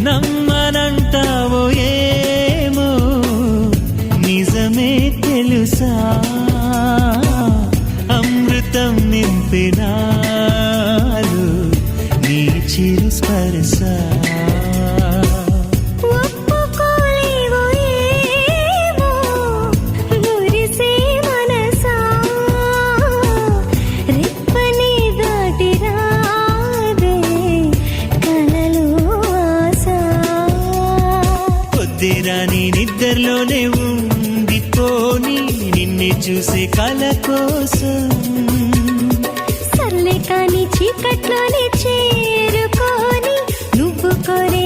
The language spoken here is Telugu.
నమ్మనంటావో ఏమో నిజమే తెలుసా అమృతం నింపినారు నీ చిరు స్పర్శ రాని నిద్రలోనే ఉండిపోని నిన్నే చూసే కల కోసం సర్లే కాని చీకట్లోనే చేరుకోని నువ్వు కోరే